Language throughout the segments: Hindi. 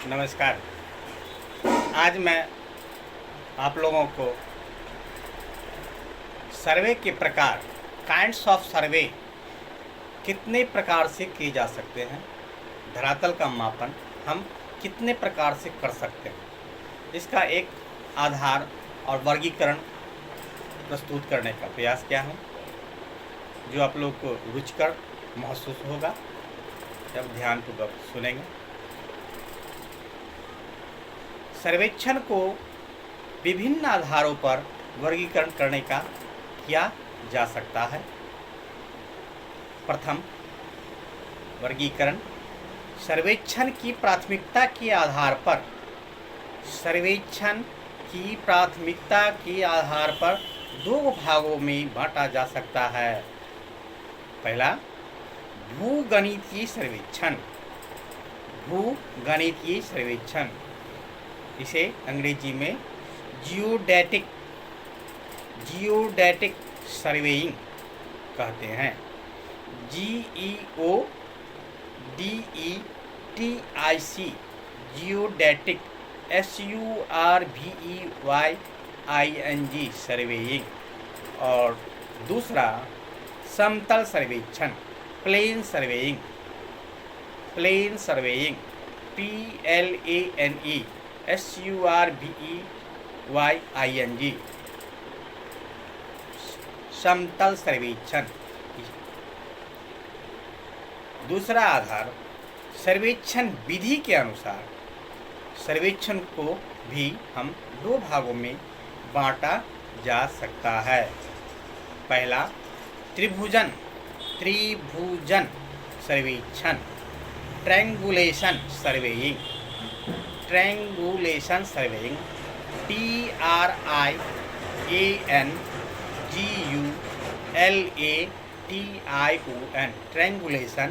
नमस्कार। आज मैं आप लोगों को सर्वे के प्रकार, काइंड्स ऑफ सर्वे कितने प्रकार से किए जा सकते हैं, धरातल का मापन हम कितने प्रकार से कर सकते हैं, इसका एक आधार और वर्गीकरण प्रस्तुत करने का प्रयास किया हूँ, जो आप लोग को रुचिकर महसूस होगा जब ध्यानपूर्वक सुनेंगे। सर्वेक्षण को विभिन्न आधारों पर वर्गीकरण करने का किया जा सकता है। प्रथम वर्गीकरण, सर्वेक्षण की प्राथमिकता के आधार पर, सर्वेक्षण की प्राथमिकता के आधार पर दो भागों में बांटा जा सकता है। पहला, भूगणितीय सर्वेक्षण। भूगणितीय सर्वेक्षण, इसे अंग्रेजी में जियोडेटिक सर्वेइंग कहते हैं। GEODETIC, geodetic, SURVEYING surveying. और दूसरा, समतल सर्वेक्षण, plane surveying. Plane surveying, PLANE SURVEYING समतल सर्वेक्षण। दूसरा आधार, सर्वेक्षण विधि के अनुसार सर्वेक्षण को भी हम दो भागों में बांटा जा सकता है। पहला, त्रिभुजन सर्वेक्षण, triangulation surveying. Triangulation surveying, TRIANGULATION triangulation,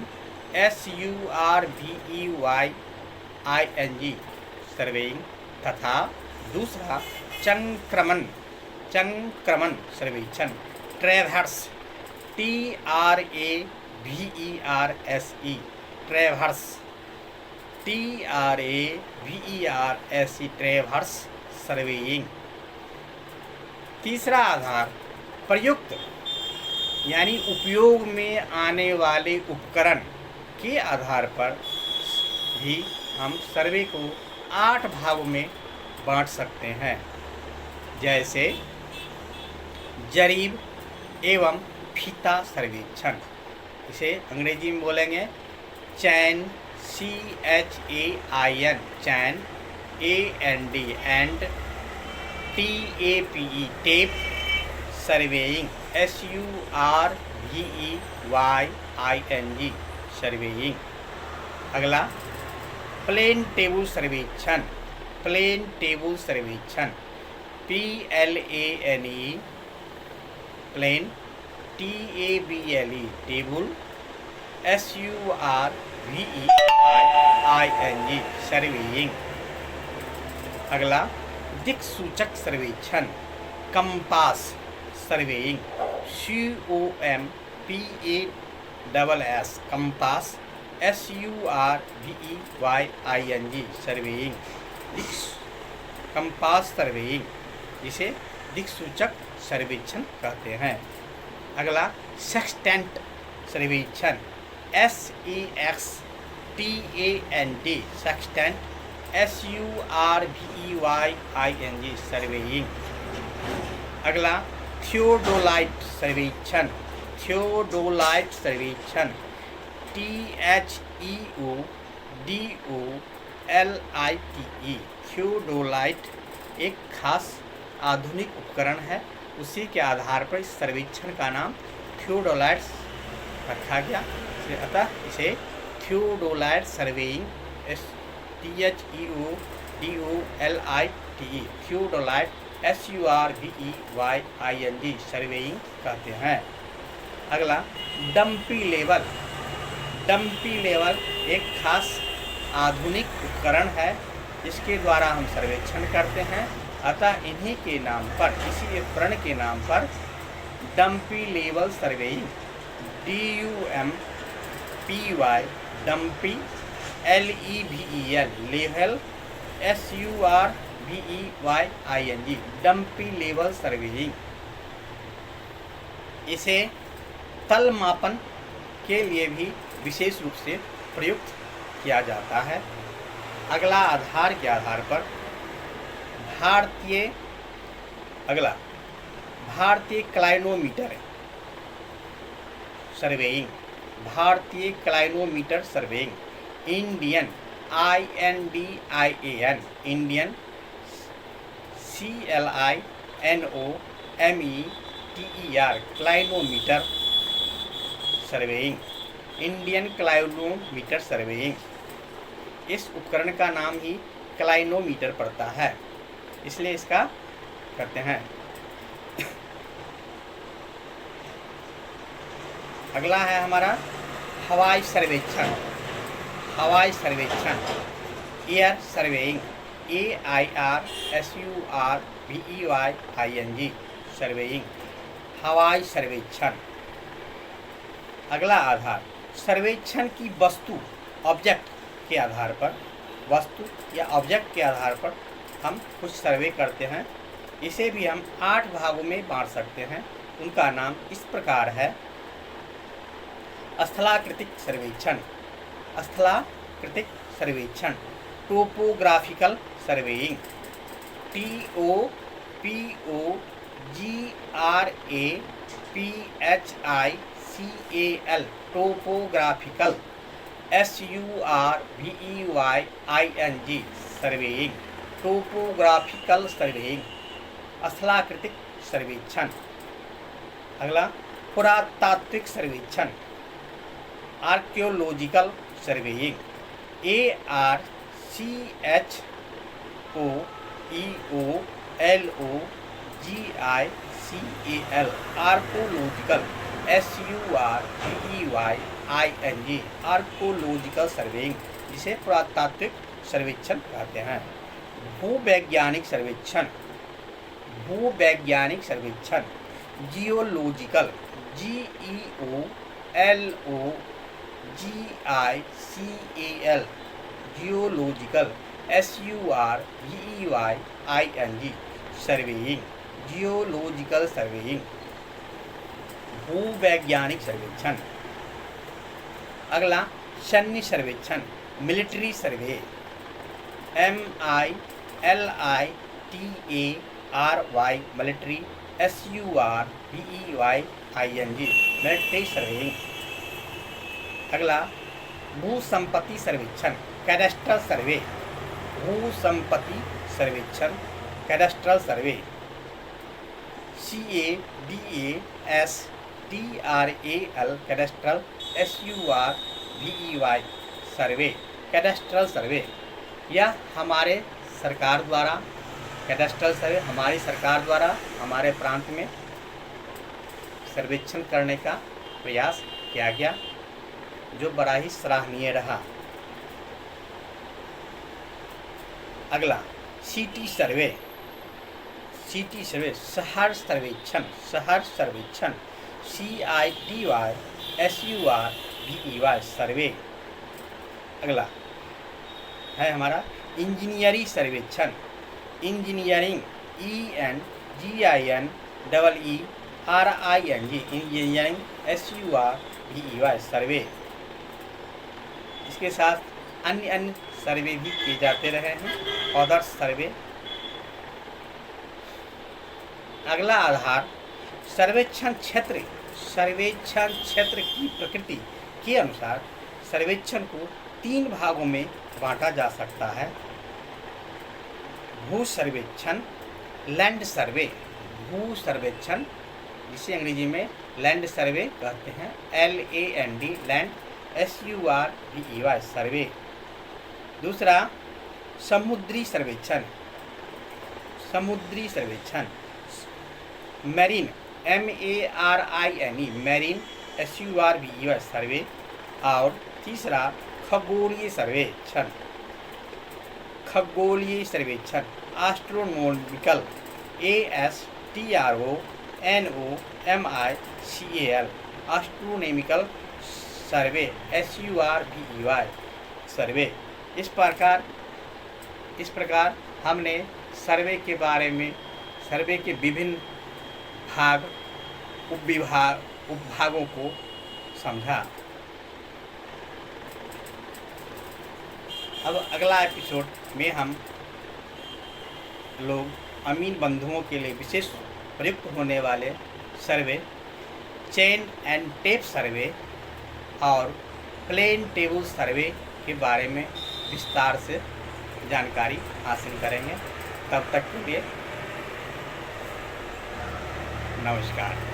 SURVEYING surveying. तथा दूसरा, चंक्रमण सर्वेक्षण, traverse, TRAVERSE traverse, TRAVERSE traverse surveying. तीसरा आधार, प्रयुक्त यानी उपयोग में आने वाले उपकरण के आधार पर भी हम सर्वे को 8 भागों में बांट सकते हैं। जैसे जरीब एवं फीता सर्वेक्षण, इसे अंग्रेजी में बोलेंगे chain, CHAIN chain, AND and TAPE tape surveying, SURVEYING surveying. अगला, प्लेन टेबल सर्वेक्षण, प्लेन टेबल सर्वेक्षण, PLANE plane, TABLE table, SURVEYING surveying. अगला, दिक्सूचक सर्वेक्षण, compass surveying, COMPASS compass, SURVEYING surveying, compass surveying, जिसे दिक्सूचक सर्वेक्षण कहते हैं। अगला, सेक्सटेंट सर्वेक्षण, SEXTANT सेक्सटेंट, SURVEYING सर्वेइंग। अगला, थियोडोलाइट सर्वेक्षण, THEODOLITE थियोडोलाइट एक खास आधुनिक उपकरण है, उसी के आधार पर इस सर्वेक्षण का नाम थियोडोलाइट रखा गया। अतः इसे theodolite surveying, THEODOLITE theodolite, SURVEYING surveying कहते हैं। अगला, डंपी लेवल एक खास आधुनिक उपकरण है, जिसके द्वारा हम सर्वेक्षण करते हैं। अतः इन्हीं के नाम पर, इसी उपकरण के नाम पर dumpy level surveying, DUMPY dumpy LEVEL level, SURVEYING dumpy level surveying. इसे तल मापन के लिए भी विशेष रूप से प्रयुक्त किया जाता है। अगला आधार के आधार पर भारतीय क्लाइनोमीटर सर्वेइंग, भारतीय clinometer surveying, Indian INDIAN Indian CLINOMETER clinometer surveying, Indian clinometer surveying. इस उपकरण का नाम ही क्लाइनोमीटर पड़ता है, इसलिए इसका करते हैं। अगला है हमारा हवाई सर्वेक्षण, हवाई सर्वेक्षण एयर सर्वेइंग, AIRSURVEYING सर्वेइंग, हवाई सर्वेक्षण। अगला आधार सर्वेक्षण की वस्तु ऑब्जेक्ट के आधार पर, वस्तु या ऑब्जेक्ट के आधार पर हम कुछ सर्वे करते हैं। इसे भी हम 8 भागों में बांट सकते हैं। उनका नाम इस प्रकार है। स्थलाकृतिक सर्वेक्षण, स्थलाकृतिक सर्वेक्षण, topographical surveying, TOPOGRAPHICAL topographical, SURVEYING surveying, topographical surveying, स्थलाकृतिक सर्वेक्षण। अगला पुरातात्विक सर्वेक्षण, archaeological surveying, ARCHOEOLOGICAL archaeological, SURVEYING archaeological surveying, जिसे पुरातात्विक सर्वेक्षण कहते हैं। भूवैज्ञानिक सर्वेक्षण, भूवैज्ञानिक सर्वेक्षण, geological, GEOLOGICAL geological, SURVEYING surveying, geological surveying, भूवैज्ञानिक सर्वेक्षण। अगला सैन्य सर्वेक्षण, military survey, MILITARY military, SURVEYING military surveying. अगला भूसंपत्ति सर्वेक्षण, कैडेस्ट्रल सर्वे, भूसंपत्ति सर्वेक्षण, cadastral survey, CADASTRAL cadastral, SURVEY survey, cadastral survey. यह हमारे सरकार द्वारा, कैडेस्ट्रल सर्वे हमारी सरकार द्वारा हमारे प्रांत में सर्वेक्षण करने का प्रयास किया गया, जो बड़ा ही सराहनीय रहा। अगला सिटी सर्वे, सिटी सर्वे, शहर सर्वेक्षण, शहर सर्वेक्षण, CITYSURVEY सर्वे। अगला है हमारा इंजीनियरिंग सर्वेक्षण, इंजीनियरिंग, ENGINEERING इंजीनियरिंग, SURVEY सर्वे। इसके साथ अन्य सर्वे भी किए जाते रहे हैं, अदर सर्वे। अगला आधार सर्वेक्षण क्षेत्र, सर्वेक्षण क्षेत्र की प्रकृति के अनुसार सर्वेक्षण को 3 भागों में बांटा जा सकता है। भू सर्वेक्षण, लैंड सर्वे, भू सर्वेक्षण जिसे अंग्रेजी में लैंड सर्वे कहते हैं, LAND लैंड, SURVEY सर्वे। दूसरा समुद्री सर्वेक्षण, समुद्री सर्वेक्षण, मैरीन, MARINE मैरीन, SURVEY सर्वे। और तीसरा खगोलीय सर्वेक्षण, खगोलीय सर्वेक्षण, एस्ट्रोनॉमिकल, ASTRONOMICAL एस्ट्रोनॉमिकल सर्वे, SURVEY सर्वे। इस प्रकार हमने सर्वे के बारे में, सर्वे के विभिन्न भाग, उपभागों को समझा। अब अगला एपिसोड में हम लोग अमीन बंधुओं के लिए विशेष प्रयुक्त होने वाले सर्वे, चेन एंड टेप सर्वे और प्लेन टेबल सर्वे के बारे में विस्तार से जानकारी हासिल करेंगे। तब तक के लिए नमस्कार।